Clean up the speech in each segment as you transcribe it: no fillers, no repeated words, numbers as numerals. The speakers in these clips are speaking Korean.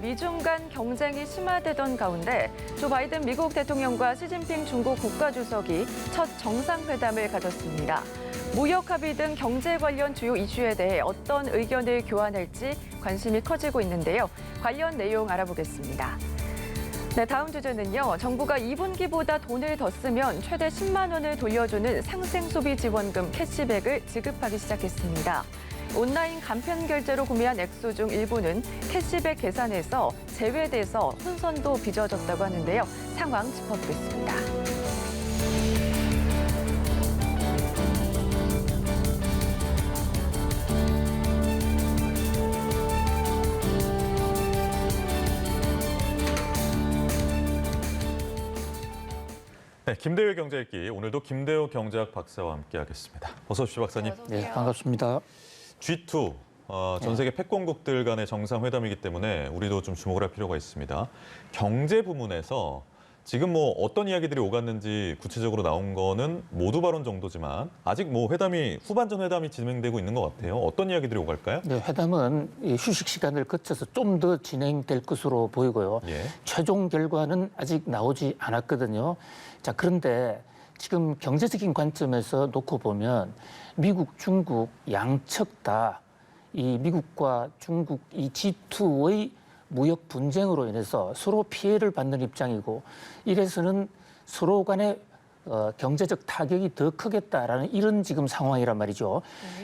미중 간 경쟁이 심화되던 가운데 조 바이든 미국 대통령과 시진핑 중국 국가주석이 첫 정상회담을 가졌습니다. 무역 합의 등 경제 관련 주요 이슈에 대해 어떤 의견을 교환할지 관심이 커지고 있는데요. 관련 내용 알아보겠습니다. 네, 다음 주제는요. 정부가 2분기보다 돈을 더 쓰면 최대 10만 원을 돌려주는 상생소비지원금 캐시백을 지급하기 시작했습니다. 온라인 간편 결제로 구매한 액수 중 일부는 캐시백 계산에서 제외돼서 혼선도 빚어졌다고 하는데요. 상황 짚어보겠습니다. 네, 김대호 경제읽기 오늘도 김대호 경제학 박사와 함께하겠습니다. 어서 오십시오, 박사님. 네, 반갑습니다. G2 전 세계 패권국들 간의 정상회담이기 때문에 우리도 좀 주목을 할 필요가 있습니다. 경제 부문에서 지금 뭐 어떤 이야기들이 오갔는지 구체적으로 나온 거는 모두 발언 정도지만 아직 뭐 회담이 후반전 회담이 진행되고 있는 것 같아요. 어떤 이야기들이 오갈까요? 네, 회담은 휴식 시간을 거쳐서 좀 더 진행될 것으로 보이고요. 예. 최종 결과는 아직 나오지 않았거든요. 자, 그런데 지금 경제적인 관점에서 놓고 보면 미국, 중국 양측 다 이 미국과 중국 이 G2의 무역 분쟁으로 인해서 서로 피해를 받는 입장이고 이래서는 서로 간의 경제적 타격이 더 크겠다라는 이런 지금 상황이란 말이죠.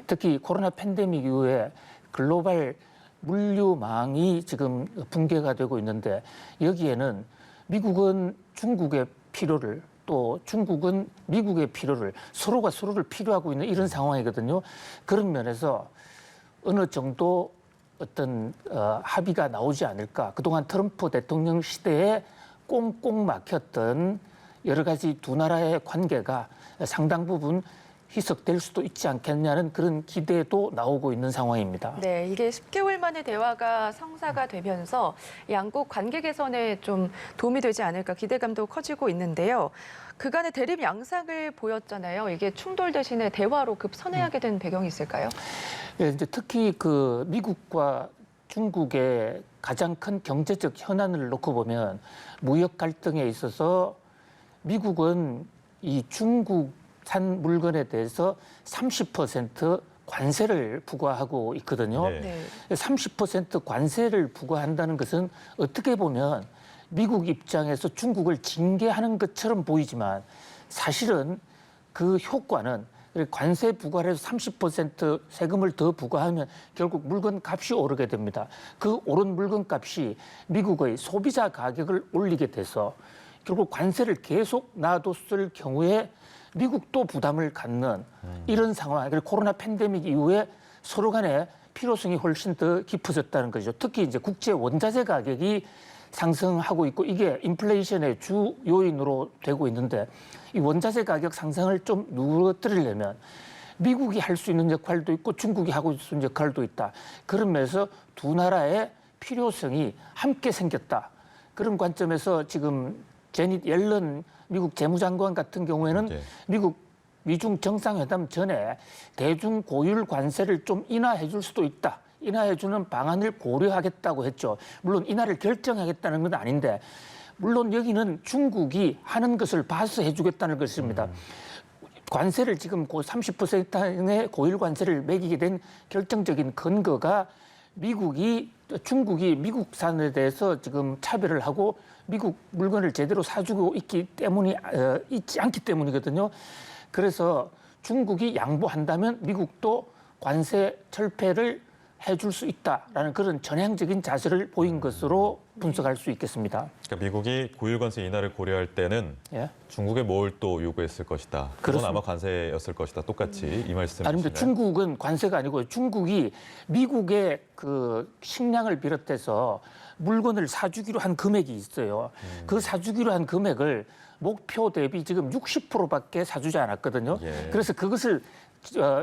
특히 코로나 팬데믹 이후에 글로벌 물류망이 지금 붕괴가 되고 있는데 여기에는 미국은 중국의 필요를 또 중국은 미국의 필요를 서로가 서로를 필요하고 있는 이런 상황이거든요. 그런 면에서 어느 정도 어떤 합의가 나오지 않을까. 그동안 트럼프 대통령 시대에 꽁꽁 막혔던 여러 가지 두 나라의 관계가 상당 부분 희석될 수도 있지 않겠냐는 그런 기대도 나오고 있는 상황입니다. 네, 이게 10개월 만에 대화가 성사가 되면서 양국 관계 개선에 좀 도움이 되지 않을까 기대감도 커지고 있는데요. 그간의 대립 양상을 보였잖아요. 이게 충돌 대신에 대화로 급선회하게 된 배경이 있을까요? 네, 이제 특히 그 미국과 중국의 가장 큰 경제적 현안을 놓고 보면 무역 갈등에 있어서 미국은 이 중국산 물건에 대해서 30% 관세를 부과하고 있거든요. 네. 30% 관세를 부과한다는 것은 어떻게 보면 미국 입장에서 중국을 징계하는 것처럼 보이지만 사실은 그 효과는 관세 부과를 해서 30% 세금을 더 부과하면 결국 물건 값이 오르게 됩니다. 그 오른 물건 값이 미국의 소비자 가격을 올리게 돼서 결국 관세를 계속 놔뒀을 경우에 미국도 부담을 갖는 이런 상황. 그리고 코로나 팬데믹 이후에 서로 간의 필요성이 훨씬 더 깊어졌다는 거죠. 특히 이제 국제 원자재 가격이 상승하고 있고 이게 인플레이션의 주 요인으로 되고 있는데 이 원자재 가격 상승을 좀 누그러뜨리려면 미국이 할 수 있는 역할도 있고 중국이 하고 있는 역할도 있다. 그런 면에서 두 나라의 필요성이 함께 생겼다. 그런 관점에서 지금 제닛 옐런 미국 재무장관 같은 경우에는 네. 미중 정상회담 전에 대중 고율 관세를 좀 인하해 줄 수도 있다. 인하해주는 방안을 고려하겠다고 했죠. 물론 인하를 결정하겠다는 건 아닌데 물론 여기는 중국이 하는 것을 봐서 해주겠다는 것입니다. 관세를 지금 30%의 고율 관세를 매기게 된 결정적인 근거가 중국이 미국산에 대해서 지금 차별을 하고 미국 물건을 제대로 사주고 있지 않기 때문이거든요. 그래서 중국이 양보한다면 미국도 관세 철폐를 해줄 수 있다라는 그런 전향적인 자세를 보인 것으로 분석할 수 있겠습니다. 그러니까 미국이 고율 관세 인하를 고려할 때는 예? 중국에 뭘 또 요구했을 것이다. 그건 그렇습니다. 아마 관세였을 것이다. 똑같이 이 말씀이시나요? 아닙니다. 중국은 관세가 아니고 중국이 미국의 그 식량을 비롯해서 물건을 사주기로 한 금액이 있어요. 그 사주기로 한 금액을 목표 대비 지금 60%밖에 사주지 않았거든요. 예. 그래서 그것을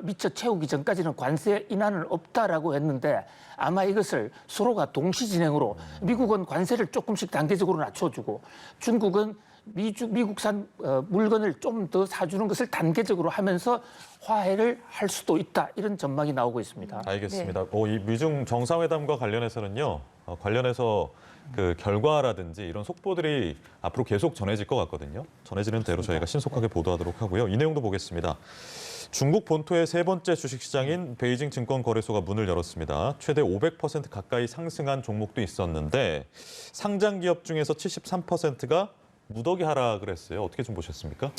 미처 채우기 전까지는 관세 인하는 없다라고 했는데 아마 이것을 서로가 동시 진행으로 미국은 관세를 조금씩 단계적으로 낮춰주고 중국은 미국산 물건을 좀 더 사주는 것을 단계적으로 하면서 화해를 할 수도 있다. 이런 전망이 나오고 있습니다. 알겠습니다. 이 미중 정상회담과 관련해서는요. 관련해서 그 결과라든지 이런 속보들이 앞으로 계속 전해질 것 같거든요. 전해지는 대로 저희가 신속하게 보도하도록 하고요. 이 내용도 보겠습니다. 중국 본토의 세 번째 주식시장인 베이징 증권거래소가 문을 열었습니다. 최대 500% 가까이 상승한 종목도 있었는데 상장 기업 중에서 73%가 무더기 하락을 했어요. 어떻게 좀 보셨습니까?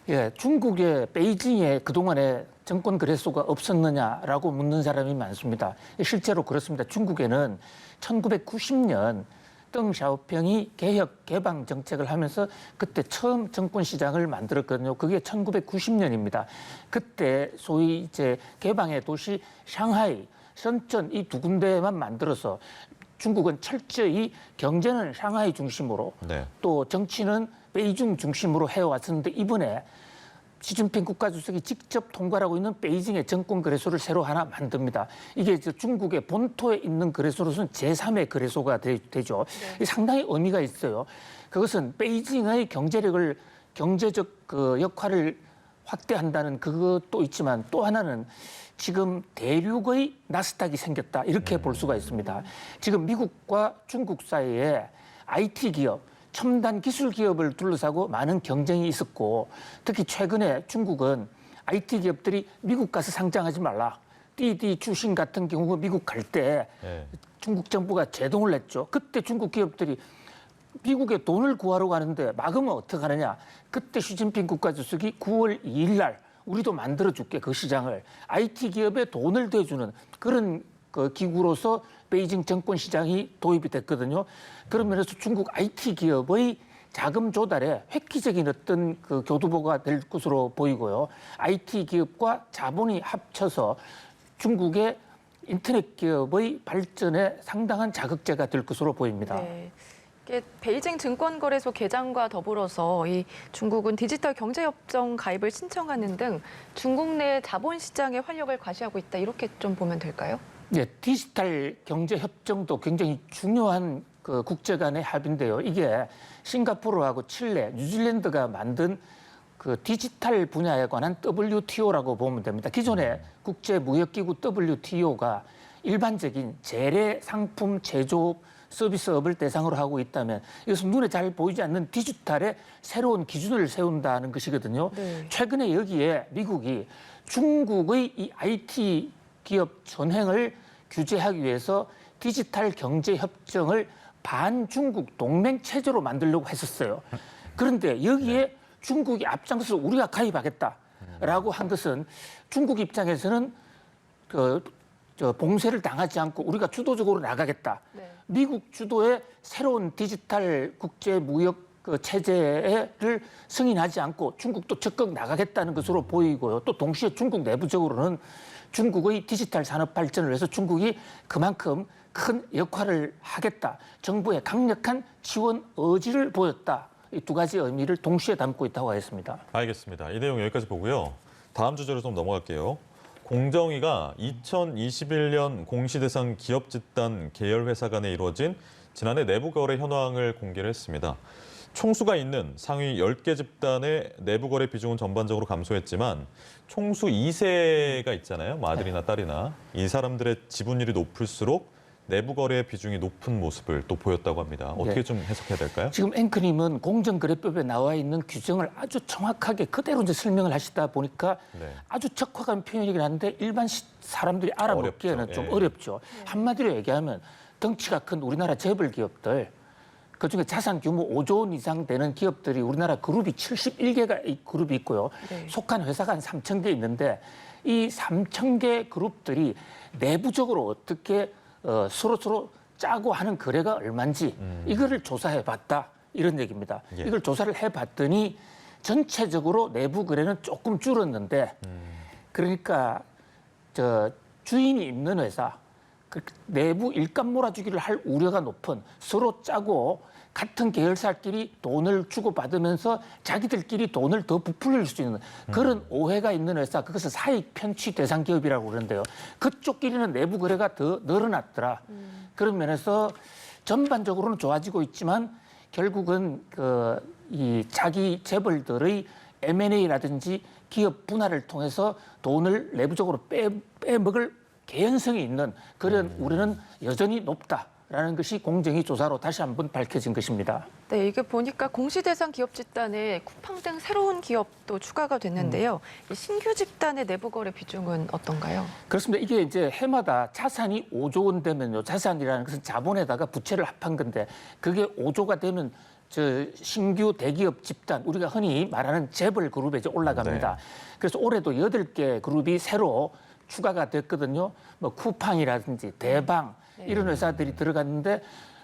예, 중국의 베이징에 그동안에 증권거래소가 없었느냐라고 묻는 사람이 많습니다. 실제로 그렇습니다. 중국에는 1990년 덩 샤오핑이 개혁 개방 정책을 하면서 그때 처음 증권시장을 만들었거든요. 그게 1990년입니다. 그때 소위 이제 개방의 도시 상하이,深圳 이 두 군데만 만들어서 중국은 철저히 경제는 상하이 중심으로 네. 또 정치는 베이징 중심으로 해왔었는데 이번에 시진핑 국가주석이 직접 통과하고 있는 베이징의 증권거래소를 새로 하나 만듭니다. 이게 중국의 본토에 있는 거래소로서는 제3의 거래소가 되죠. 네. 상당히 의미가 있어요. 그것은 베이징의 경제력을 경제적 그 역할을 확대한다는 그것도 있지만 또 하나는 지금 대륙의 나스닥이 생겼다 이렇게 볼 수가 있습니다. 지금 미국과 중국 사이에 IT 기업, 첨단 기술 기업을 둘러싸고 많은 경쟁이 있었고 특히 최근에 중국은 IT 기업들이 미국 가서 상장하지 말라.滴滴 추신 같은 경우 미국 갈 때 중국 정부가 제동을 냈죠. 그때 중국 기업들이 미국에 돈을 구하러 가는데 막으면 어떡하느냐. 그때 시진핑 국가주석이 9월 2일 날 우리도 만들어줄게 그 시장을 IT 기업에 돈을 대주는 그런 그 기구로서 베이징 증권시장이 도입이 됐거든요. 그런 면에서 중국 IT 기업의 자금 조달에 획기적인 어떤 그 교두보가 될 것으로 보이고요. IT 기업과 자본이 합쳐서 중국의 인터넷 기업의 발전에 상당한 자극제가 될 것으로 보입니다. 네. 베이징 증권거래소 개장과 더불어서 이 중국은 디지털 경제협정 가입을 신청하는 등 중국 내 자본시장의 활력을 과시하고 있다. 이렇게 좀 보면 될까요? 네, 디지털 경제협정도 굉장히 중요한 그 국제 간의 합의인데요. 이게 싱가포르하고 칠레, 뉴질랜드가 만든 그 디지털 분야에 관한 WTO라고 보면 됩니다. 기존의 국제무역기구 WTO가 일반적인 재래 상품 제조업 서비스업을 대상으로 하고 있다면 이것은 눈에 잘 보이지 않는 디지털의 새로운 기준을 세운다는 것이거든요. 네. 최근에 여기에 미국이 중국의 이 IT 기업 전횡을 규제하기 위해서 디지털 경제 협정을 반중국 동맹 체제로 만들려고 했었어요. 그런데 여기에 중국이 앞장서서 우리가 가입하겠다라고 한 것은 중국 입장에서는 봉쇄를 당하지 않고 우리가 주도적으로 나가겠다. 네. 미국 주도의 새로운 디지털 국제 무역 체제를 승인하지 않고 중국도 적극 나가겠다는 것으로 보이고요. 또 동시에 중국 내부적으로는 중국의 디지털 산업 발전을 위해서 중국이 그만큼 큰 역할을 하겠다. 정부의 강력한 지원 의지를 보였다. 이 두 가지 의미를 동시에 담고 있다고 하겠습니다. 알겠습니다. 이 내용 여기까지 보고요. 다음 주제로 좀 넘어갈게요. 공정위가 2021년 공시대상 기업 집단 계열 회사 간에 이루어진 지난해 내부 거래 현황을 공개를 했습니다. 총수가 있는 상위 10개 집단의 내부 거래 비중은 전반적으로 감소했지만 총수 2세가 있잖아요. 뭐 아들이나 딸이나. 이 사람들의 지분율이 높을수록 내부 거래 비중이 높은 모습을 또 보였다고 합니다. 어떻게 좀 해석해야 될까요? 지금 앵커님은 공정거래법에 나와 있는 규정을 아주 정확하게 그대로 이제 설명을 하시다 보니까 아주 적확한 표현이긴 한데 일반 사람들이 알아먹기에는 좀 어렵죠. 한마디로 얘기하면 덩치가 큰 우리나라 재벌 기업들, 그중에 자산 규모 5조 원 이상 되는 기업들이 우리나라 그룹이 71개가 그룹이 있고요. 속한 회사가 한 3,000개 있는데 이 3,000개 그룹들이 내부적으로 어떻게 서로 짜고 하는 거래가 얼마인지 이거를 조사해봤다 이런 얘기입니다. 이걸 조사를 해봤더니 전체적으로 내부 거래는 조금 줄었는데 그러니까 주인이 있는 회사 내부 일감 몰아주기를 할 우려가 높은 서로 짜고 같은 계열사끼리 돈을 주고받으면서 자기들끼리 돈을 더 부풀릴 수 있는 그런 오해가 있는 회사, 그것을 사익 편취 대상 기업이라고 그러는데요. 그쪽끼리는 내부 거래가 더 늘어났더라. 그런 면에서 전반적으로는 좋아지고 있지만 결국은 이 자기 재벌들의 M&A라든지 기업 분할을 통해서 돈을 내부적으로 빼먹을 개연성이 있는 그런 우려는 여전히 높다. 라는 것이 공정위 조사로 다시 한번 밝혀진 것입니다. 네, 이게 보니까 공시대상 기업 집단에 쿠팡 등 새로운 기업도 추가가 됐는데요. 이 신규 집단의 내부 거래 비중은 어떤가요? 그렇습니다. 이게 이제 해마다 자산이 5조 원 되면요. 자산이라는 것은 자본에다가 부채를 합한 건데 그게 5조가 되면 저 신규 대기업 집단, 우리가 흔히 말하는 재벌 그룹에 이제 올라갑니다. 네. 그래서 올해도 8개 그룹이 새로 추가가 됐거든요. 뭐 쿠팡이라든지 대방 이런 회사들이 들어갔는데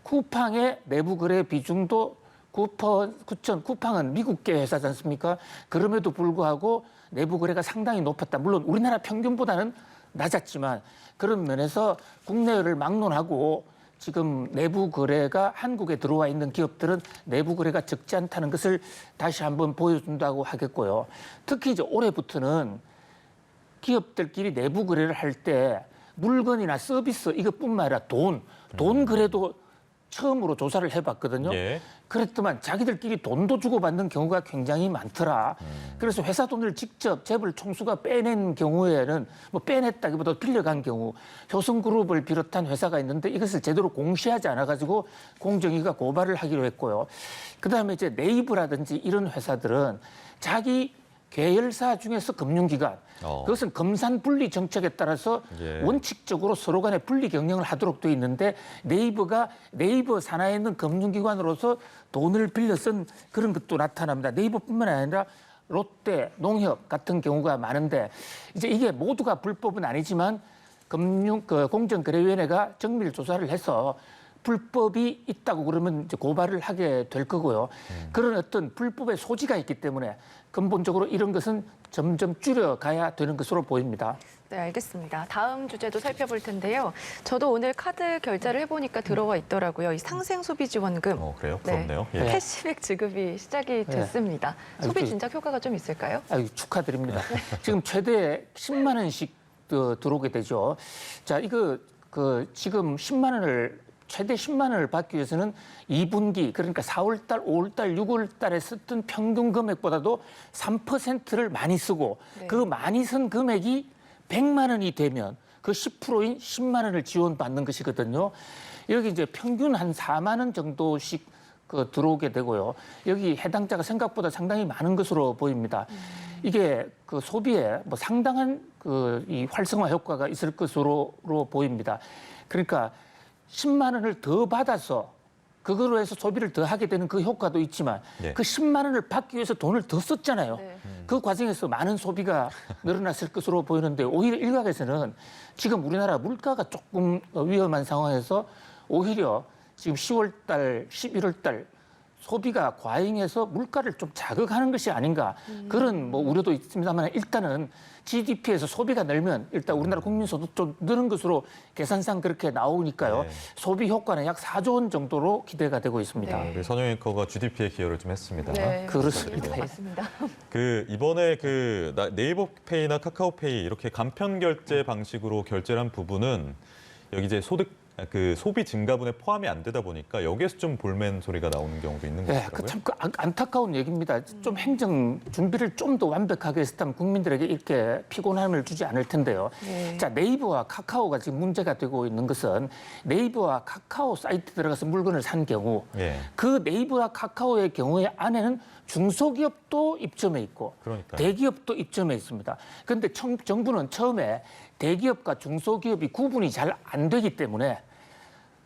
쿠팡의 내부 거래 비중도 쿠팡은 미국계 회사지 않습니까? 그럼에도 불구하고 내부 거래가 상당히 높았다. 물론 우리나라 평균보다는 낮았지만 그런 면에서 국내를 막론하고 지금 내부 거래가 한국에 들어와 있는 기업들은 내부 거래가 적지 않다는 것을 다시 한번 보여준다고 하겠고요. 특히 이제 올해부터는 기업들끼리 내부 거래를 할 때 물건이나 서비스 이것뿐만 아니라 돈 거래도 처음으로 조사를 해봤거든요. 예. 그랬더만 자기들끼리 돈도 주고받는 경우가 굉장히 많더라. 그래서 회사 돈을 직접 재벌 총수가 빼낸 경우에는 뭐 빼냈다기보다 빌려간 경우 효성그룹을 비롯한 회사가 있는데 이것을 제대로 공시하지 않아가지고 공정위가 고발을 하기로 했고요. 그다음에 이제 네이버라든지 이런 회사들은 자기 계열사 중에서 금융기관 그것은 검산분리 정책에 따라서 예. 원칙적으로 서로 간에 분리 경영을 하도록 돼 있는데 네이버가 네이버 산하에 있는 금융기관으로서 돈을 빌려 쓴 그런 것도 나타납니다. 네이버뿐만 아니라 롯데, 농협 같은 경우가 많은데 이제 이게 모두가 불법은 아니지만 공정거래위원회가 정밀 조사를 해서 불법이 있다고 그러면 이제 고발을 하게 될 거고요. 그런 어떤 불법의 소지가 있기 때문에 근본적으로 이런 것은 점점 줄여가야 되는 것으로 보입니다. 네, 알겠습니다. 다음 주제도 살펴볼 텐데요. 저도 오늘 카드 결제를 해보니까 들어와 있더라고요. 이 상생소비지원금. 그래요? 부럽네요. 네. 예. 캐시백 지급이 시작이 됐습니다. 소비 진작 효과가 좀 있을까요? 축하드립니다. 지금 최대 10만 원씩 들어오게 되죠. 자, 이거 지금 10만 원을 최대 10만 원을 받기 위해서는 2분기 그러니까 4월 달, 5월 달, 6월 달에 썼던 평균 금액보다도 3%를 많이 쓰고 네. 그 많이 쓴 금액이 100만 원이 되면 그 10%인 10만 원을 지원받는 것이거든요. 여기 이제 평균 한 4만 원 정도씩 들어오게 되고요. 여기 해당자가 생각보다 상당히 많은 것으로 보입니다. 이게 그 소비에 뭐 상당한 이 활성화 효과가 있을 것으로 보입니다. 그러니까 10만 원을 더 받아서 그거로 해서 소비를 더 하게 되는 그 효과도 있지만 예. 그 10만 원을 받기 위해서 돈을 더 썼잖아요. 네. 그 과정에서 많은 소비가 늘어났을 것으로 보이는데 오히려 일각에서는 지금 우리나라 물가가 조금 위험한 상황에서 오히려 지금 10월 달, 11월 달 소비가 과잉해서 물가를 좀 자극하는 것이 아닌가 그런 뭐 우려도 있습니다만 일단은 GDP에서 소비가 늘면 일단 우리나라 국민소득 좀 느는 것으로 계산상 그렇게 나오니까요. 네. 소비 효과는 약 4조 원 정도로 기대가 되고 있습니다. 네. 우리 선영 앵커가 GDP에 기여를 좀 했습니다. 네, 그렇습니다. 맞습니다. 이번에 네이버페이나 카카오페이 이렇게 간편 결제 방식으로 결제를 한 부분은 여기 이제 소비 증가분에 포함이 안 되다 보니까 여기에서 좀 볼멘 소리가 나오는 경우도 있는 것 네, 같더라고요. 참 안타까운 얘기입니다. 좀 행정 준비를 좀 더 완벽하게 했다면 국민들에게 이렇게 피곤함을 주지 않을 텐데요. 네. 자, 네이버와 카카오가 지금 문제가 되고 있는 것은 네이버와 카카오 사이트 들어가서 물건을 산 경우 예. 그 네이버와 카카오의 경우에 안에는 중소기업도 입점해 있고 그러니까요. 대기업도 입점해 있습니다. 그런데 정부는 처음에 대기업과 중소기업이 구분이 잘 안 되기 때문에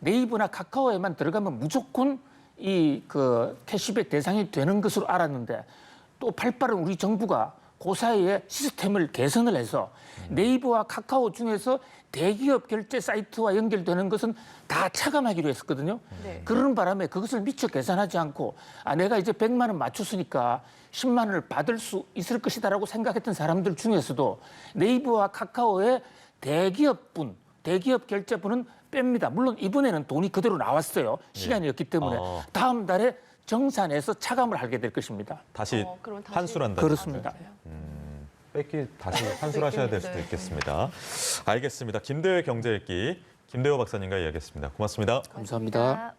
네이버나 카카오에만 들어가면 무조건 캐시백 대상이 되는 것으로 알았는데 또 발빠른 우리 정부가 그 사이에 시스템을 개선을 해서 네이버와 카카오 중에서 대기업 결제 사이트와 연결되는 것은 다 차감하기로 했었거든요. 네. 그러는 바람에 그것을 미처 계산하지 않고 대가 이제 100만 원 맞췄으니까 10만 원을 받을 수 있을 것이다라고 생각했던 사람들 중에서도 네이버와 카카오의 대기업 결제분은 뺍니다. 물론 이번에는 돈이 그대로 나왔어요. 시간이었기 때문에 다음 달에 정산해서 차감을 하게 될 것입니다. 다시 그럼 다시 환수한다. 그렇습니다. 다시 환수하셔야 될 수도 네. 있겠습니다. 알겠습니다. 김대회 경제읽기 김대호 박사님과 이야기했습니다. 고맙습니다. 감사합니다.